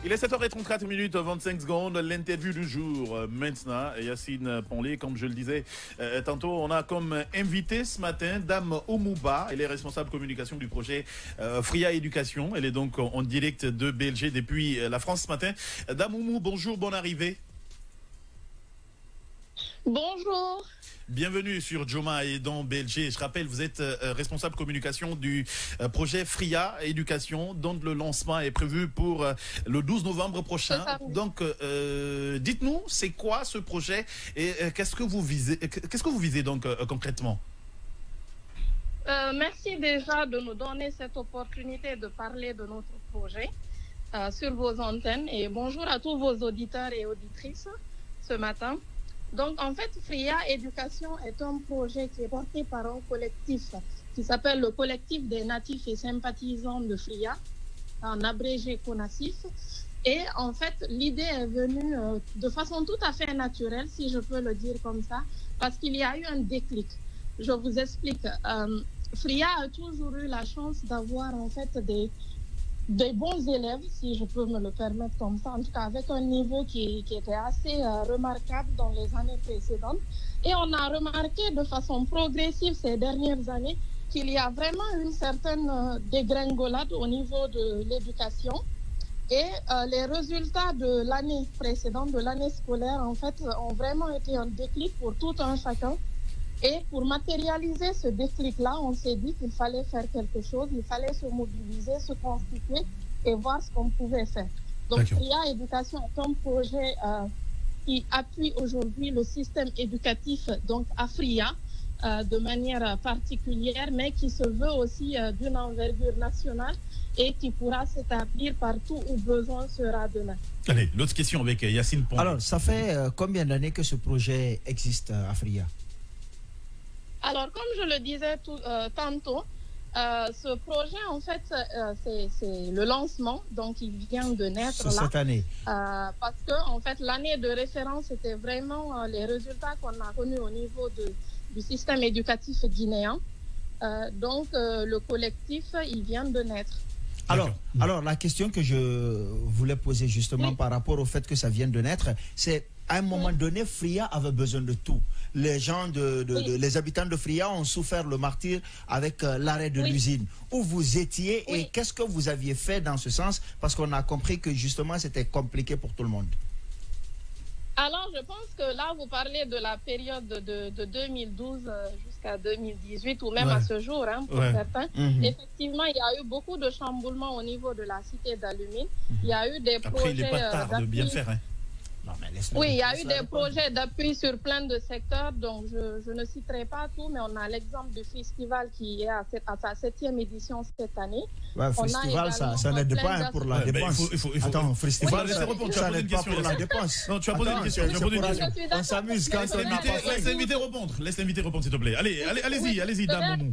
Il est 7h34 minutes 25 secondes, l'interview du jour. Maintenant, Yacine Ponlé, comme je le disais tantôt, on a comme invité ce matin Dame Oumouba. Elle est responsable communication du projet Fria Éducation. Elle est donc en direct de BLG depuis la France ce matin. Dame Oumou, bonjour, bonne arrivée. Bonjour. Bienvenue sur Joma et dans BLG. Je rappelle, vous êtes responsable communication du projet Fria Éducation, dont le lancement est prévu pour le 12 novembre prochain. Donc, dites-nous, c'est quoi ce projet et qu'est-ce que vous visez donc concrètement? Merci déjà de nous donner cette opportunité de parler de notre projet sur vos antennes. Et bonjour à tous vos auditeurs et auditrices ce matin. Donc, en fait, Fria Éducation est un projet qui est porté par un collectif qui s'appelle le collectif des natifs et sympathisants de Fria, en abrégé CONACIF. Et en fait, l'idée est venue de façon tout à fait naturelle, si je peux le dire comme ça, parce qu'il y a eu un déclic. Je vous explique. Fria a toujours eu la chance d'avoir en fait des bons élèves, si je peux me le permettre comme ça, en tout cas avec un niveau qui était assez remarquable dans les années précédentes. Et on a remarqué de façon progressive ces dernières années qu'il y a vraiment une certaine dégringolade au niveau de l'éducation. Et les résultats de l'année précédente, de l'année scolaire, en fait, ont vraiment été un déclic pour tout un chacun. Et pour matérialiser ce déclic-là, on s'est dit qu'il fallait faire quelque chose, il fallait se mobiliser, se constituer et voir ce qu'on pouvait faire. Donc, Fria Éducation est un projet qui appuie aujourd'hui le système éducatif donc à Fria de manière particulière, mais qui se veut aussi d'une envergure nationale et qui pourra s'établir partout où besoin sera demain. Allez, l'autre question avec Yacine Ponlé. Alors, ça fait combien d'années que ce projet existe à Fria? Alors, comme je le disais tantôt, ce projet, en fait, c'est le lancement, donc il vient de naître là. Cette année. Parce que, en fait, l'année de référence était vraiment les résultats qu'on a connus au niveau du système éducatif guinéen. Donc, le collectif, il vient de naître. Alors, la question que je voulais poser justement par rapport au fait que ça vient de naître, c'est à un moment donné, Fria avait besoin de tout. Les gens, les habitants de Fria ont souffert le martyre avec l'arrêt de l'usine. Où vous étiez et qu'est-ce que vous aviez fait dans ce sens? Parce qu'on a compris que justement, c'était compliqué pour tout le monde. Alors, je pense que là, vous parlez de la période de 2012 jusqu'à 2018 ou même à ce jour, hein, pour certains. Effectivement, il y a eu beaucoup de chamboulements au niveau de la cité d'Alumine. Il y a eu des projets... Après, il n'est pas tard de bien faire, hein. Non, mais il y a eu des projets d'appui sur plein de secteurs, donc je ne citerai pas tout, mais on a l'exemple du festival qui est à sa 7e édition cette année. Ouais, festival, ça n'aide pas pour la dépense. Attends, festival, ça n'aide pas pour la dépense. Non, tu as posé une question. On s'amuse quand on n'a pas fait. Laisse l'invité répondre, s'il te plaît. Allez-y, dame.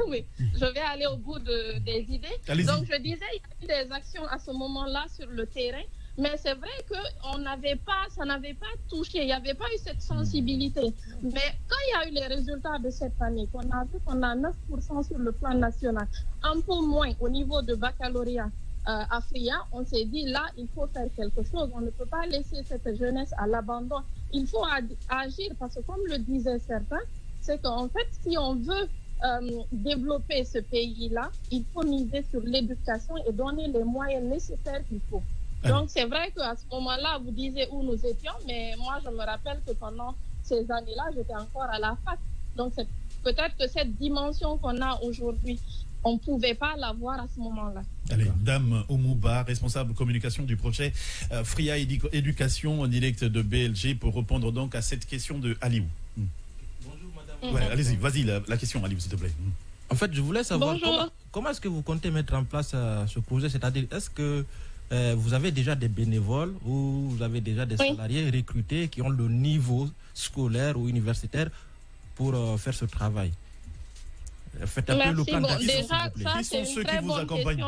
Oui, je vais aller au bout des idées. Donc, je disais, il y a eu des actions à ce moment-là sur le terrain. Mais c'est vrai que ça n'avait pas touché, il n'y avait pas eu cette sensibilité. Mais quand il y a eu les résultats de cette année, qu'on a vu qu'on a 9% sur le plan national, un peu moins au niveau de baccalauréat à Fria, on s'est dit là, il faut faire quelque chose. On ne peut pas laisser cette jeunesse à l'abandon. Il faut agir parce que comme le disaient certains, c'est qu'en fait, si on veut développer ce pays-là, il faut miser sur l'éducation et donner les moyens nécessaires qu'il faut. Donc, c'est vrai qu'à ce moment-là, vous disiez où nous étions, mais moi, je me rappelle que pendant ces années-là, j'étais encore à la fac. Donc, c'est peut-être que cette dimension qu'on a aujourd'hui, on ne pouvait pas l'avoir à ce moment-là. Allez, Dame Oumouba, responsable communication du projet Fria Éducation en direct de BLG, pour répondre donc à cette question de Aliou. Bonjour, madame. Ouais, allez-y, vas-y, la question, Aliou, s'il te plaît. En fait, je voulais savoir comment est-ce que vous comptez mettre en place ce projet, c'est-à-dire, est-ce que vous avez déjà des bénévoles ou vous avez déjà des salariés recrutés qui ont le niveau scolaire ou universitaire pour faire ce travail? Faites un peu le plan d'action, s'il vous plaît. Qui sont ceux qui vous accompagnent?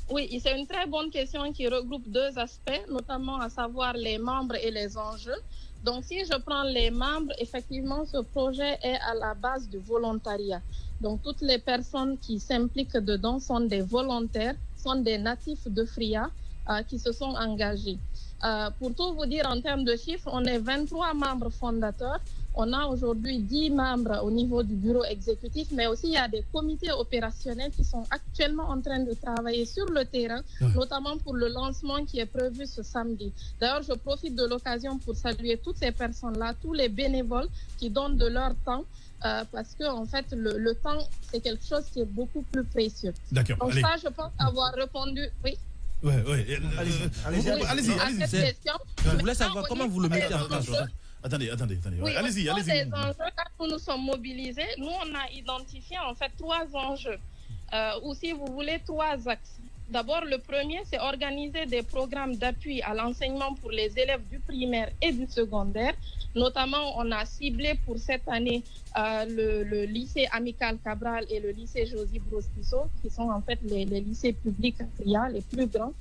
Oui, c'est une très bonne question qui regroupe deux aspects, notamment à savoir les membres et les enjeux. Donc, si je prends les membres, effectivement, ce projet est à la base du volontariat. Donc, toutes les personnes qui s'impliquent dedans sont des volontaires, sont des natifs de Fria qui se sont engagés. Pour tout vous dire, en termes de chiffres, on est 23 membres fondateurs. On a aujourd'hui 10 membres au niveau du bureau exécutif, mais aussi il y a des comités opérationnels qui sont actuellement en train de travailler sur le terrain, notamment pour le lancement qui est prévu ce samedi. D'ailleurs, je profite de l'occasion pour saluer toutes ces personnes-là, tous les bénévoles qui donnent de leur temps, parce que en fait, le temps, c'est quelque chose qui est beaucoup plus précieux. D'accord. Donc allez. ça, je pense avoir répondu. Oui. Ouais. Allez-y. Allez-y. Je voulais savoir comment vous le mettez en place. Attendez. Oui, allez-y. des enjeux, quand nous nous sommes mobilisés, nous, on a identifié en fait 3 enjeux, ou si vous voulez 3 axes. D'abord, le premier, c'est organiser des programmes d'appui à l'enseignement pour les élèves du primaire et du secondaire. Notamment, on a ciblé pour cette année le lycée Amical Cabral et le lycée Josy Broz Tissot, qui sont en fait les lycées publics à Fria, les plus grands,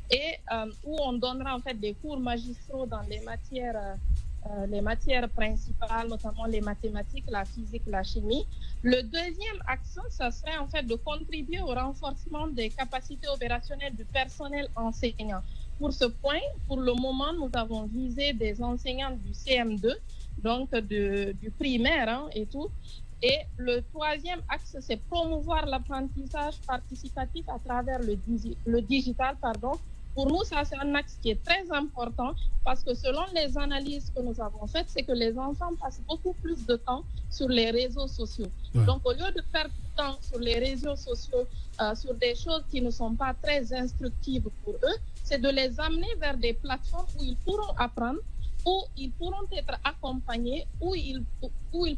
et où on donnera en fait des cours magistraux dans les matières principales, notamment les mathématiques, la physique, la chimie. Le deuxième axe, ça serait en fait de contribuer au renforcement des capacités opérationnelles du personnel enseignant. Pour ce point, pour le moment, nous avons visé des enseignants du CM2, donc du primaire et tout. Et le troisième axe, c'est promouvoir l'apprentissage participatif à travers le digital, Pour nous, ça, c'est un axe qui est très important parce que selon les analyses que nous avons faites, c'est que les enfants passent beaucoup plus de temps sur les réseaux sociaux. Ouais. Donc, au lieu de perdre du temps sur les réseaux sociaux, sur des choses qui ne sont pas très instructives pour eux, c'est de les amener vers des plateformes où ils pourront apprendre, où ils pourront être accompagnés, où ils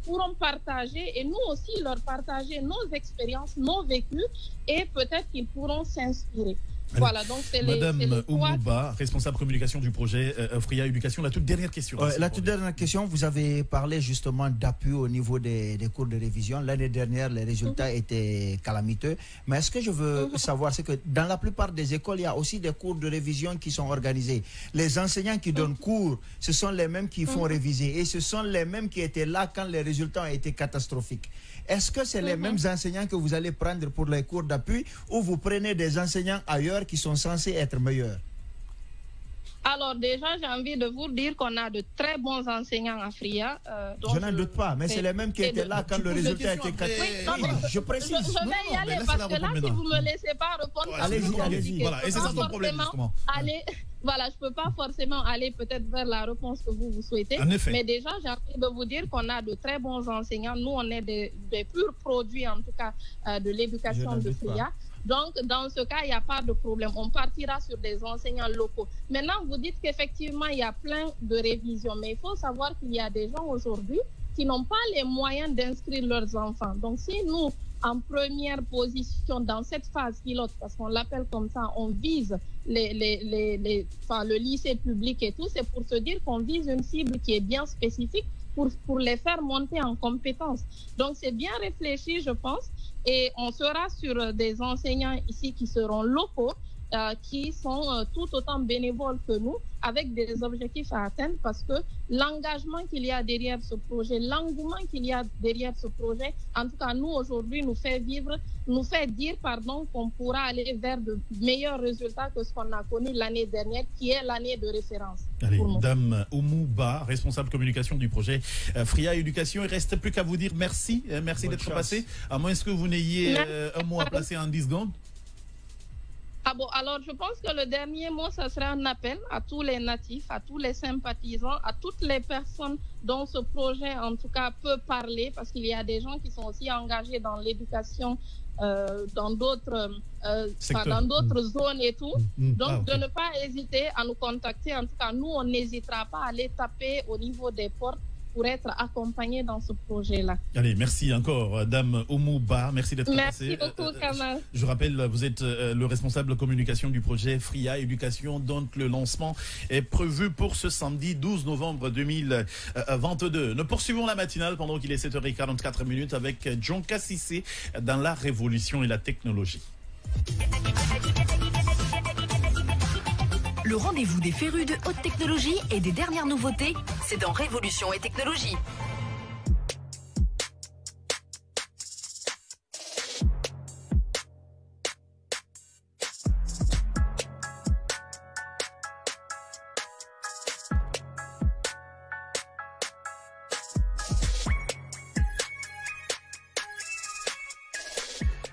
pourront partager et nous aussi leur partager nos expériences, nos vécus et peut-être qu'ils pourront s'inspirer. Allez. Voilà, donc c'est Madame Oumouba, responsable communication du projet Fria Éducation. La toute dernière question. La toute dernière question, vous avez parlé justement d'appui au niveau des cours de révision. L'année dernière, les résultats étaient calamiteux. Mais ce que je veux savoir, c'est que dans la plupart des écoles, il y a aussi des cours de révision qui sont organisés. Les enseignants qui donnent cours, ce sont les mêmes qui font réviser. Et ce sont les mêmes qui étaient là quand les résultats ont été catastrophiques. Est-ce que c'est les mêmes enseignants que vous allez prendre pour les cours d'appui ou vous prenez des enseignants ailleurs qui sont censés être meilleurs? Alors déjà, j'ai envie de vous dire qu'on a de très bons enseignants à Fria. Je n'en doute pas, mais c'est les mêmes qui étaient là quand le résultat était catastrophique. Je précise. Je vais y aller parce que là, si vous ne me laissez pas répondre, allez-y. Voilà, et c'est ça ton problème, justement. Voilà, je ne peux pas forcément aller peut-être vers la réponse que vous souhaitez. En effet. Mais déjà, j'ai envie de vous dire qu'on a de très bons enseignants. Nous, on est des purs produits, en tout cas, de l'éducation de Fria. Donc, dans ce cas, il n'y a pas de problème. On partira sur des enseignants locaux. Maintenant, vous dites qu'effectivement, il y a plein de révisions. Mais il faut savoir qu'il y a des gens aujourd'hui qui n'ont pas les moyens d'inscrire leurs enfants. Donc, si nous, en première position dans cette phase pilote, parce qu'on l'appelle comme ça, on vise le lycée public et tout, c'est pour se dire qu'on vise une cible qui est bien spécifique pour les faire monter en compétences. Donc, c'est bien réfléchi, je pense, et on sera sur des enseignants ici qui seront locaux, qui sont tout autant bénévoles que nous, avec des objectifs à atteindre, parce que l'engagement qu'il y a derrière ce projet, l'engouement qu'il y a derrière ce projet, en tout cas, nous, aujourd'hui, nous fait dire qu'on pourra aller vers de meilleurs résultats que ce qu'on a connu l'année dernière, qui est l'année de référence. Allez, Dame Oumouba, responsable communication du projet Fria Éducation. Il ne reste plus qu'à vous dire merci. Merci d'être passé. À moins que vous n'ayez un mot à placer en 10 secondes. Ah bon, alors je pense que le dernier mot, ça serait un appel à tous les natifs, à tous les sympathisants, à toutes les personnes dont ce projet, en tout cas, peut parler, parce qu'il y a des gens qui sont aussi engagés dans l'éducation, dans d'autres zones et tout. Donc, de ne pas hésiter à nous contacter. En tout cas, nous, on n'hésitera pas à aller taper au niveau des portes pour être accompagné dans ce projet-là. Allez, merci encore, Dame Oumouba. Merci d'être passée. Merci beaucoup, Kamal. Je rappelle, vous êtes le responsable communication du projet Fria Éducation, dont le lancement est prévu pour ce samedi 12 novembre 2022. Nous poursuivons la matinale pendant qu'il est 7h44 avec John Cassissé dans la révolution et la technologie. Le rendez-vous des férus de haute technologie et des dernières nouveautés, c'est dans Révolution et Technologie.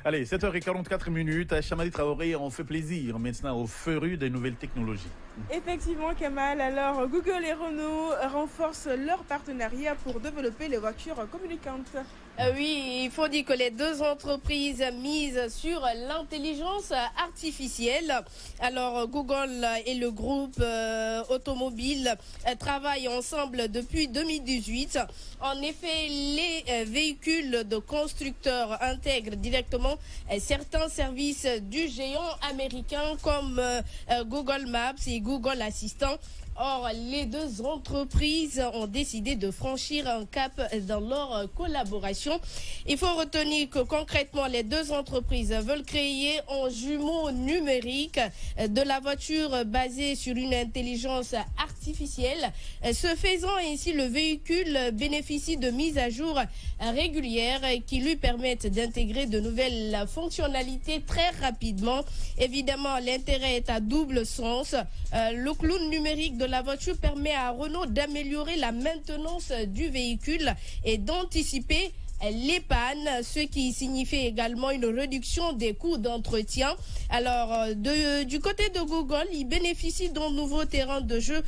Allez, 7h44. Chamali Traoré, on fait plaisir maintenant aux férus des nouvelles technologies. Effectivement, Kamal. Alors, Google et Renault renforcent leur partenariat pour développer les voitures communicantes. Oui, il faut dire que les deux entreprises misent sur l'intelligence artificielle. Alors, Google et le groupe automobile travaillent ensemble depuis 2018. En effet, les véhicules de constructeurs intègrent directement certains services du géant américain comme Google Maps et Google Assistant. Or, les deux entreprises ont décidé de franchir un cap dans leur collaboration. Il faut retenir que concrètement, les deux entreprises veulent créer un jumeau numérique de la voiture basée sur une intelligence artificielle. Ce faisant, ainsi, le véhicule bénéficie de mises à jour régulières qui lui permettent d'intégrer de nouvelles fonctionnalités très rapidement. Évidemment, l'intérêt est à double sens. Le cloud numérique de la voiture permet à Renault d'améliorer la maintenance du véhicule et d'anticiper les pannes, ce qui signifie également une réduction des coûts d'entretien. Alors, du côté de Google, il bénéficie d'un nouveau terrain de jeu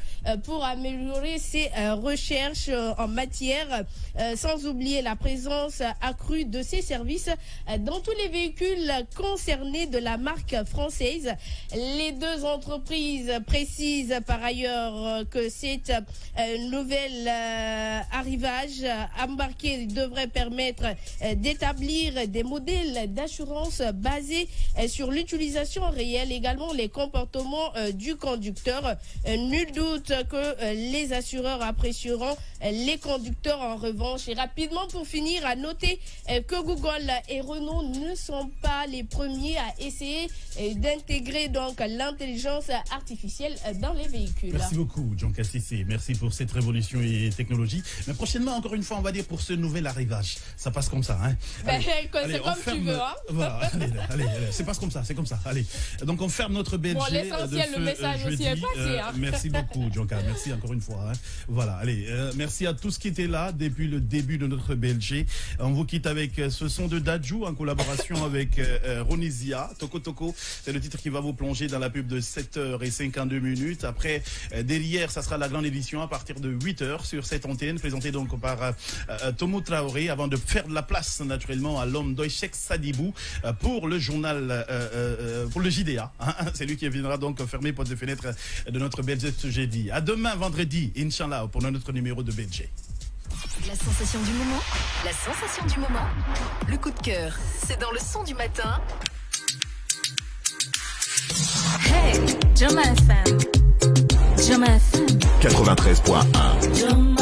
pour améliorer ses recherches en matière, sans oublier la présence accrue de ses services dans tous les véhicules concernés de la marque française. Les deux entreprises précisent par ailleurs que cette nouvel arrivage embarqué devrait permettre d'établir des modèles d'assurance basés sur l'utilisation réelle, également les comportements du conducteur. Nul doute que les assureurs apprécieront les conducteurs en revanche. Et rapidement, pour finir, à noter que Google et Renault ne sont pas les premiers à essayer d'intégrer donc l'intelligence artificielle dans les véhicules. Merci beaucoup, John Cassissé. Merci pour cette révolution et technologie. Mais prochainement, encore une fois, on va dire pour ce nouvel arrivage. Ça passe comme ça, hein. C'est comme tu veux, hein. Voilà, allez, c'est passe comme ça, c'est comme ça. Allez, donc on ferme notre BLG. Bon, l'essentiel, le message aussi est passé, hein. Merci beaucoup, John Cassissé. Merci encore une fois. Hein. Voilà, allez, merci à tous qui étaient là depuis le début de notre BLG. On vous quitte avec ce son de Dadju en collaboration avec Ronisia. Toko Toko, c'est le titre qui va vous plonger dans la pub de 7h52. Après, dès hier, ça sera la grande édition à partir de 8h sur cette antenne, présentée donc par Tomo Traoré, avant de faire de la place naturellement à l'homme d'Oïchek Sadibou pour le journal, pour le JDA. Hein. C'est lui qui viendra donc fermer porte de fenêtre de notre BLG ce jeudi. À demain, vendredi, Inch'Allah, pour notre numéro de BLG. La sensation du moment, la sensation du moment. Le coup de cœur, c'est dans le son du matin. Hey, Jama FM. Jama FM. 93.1.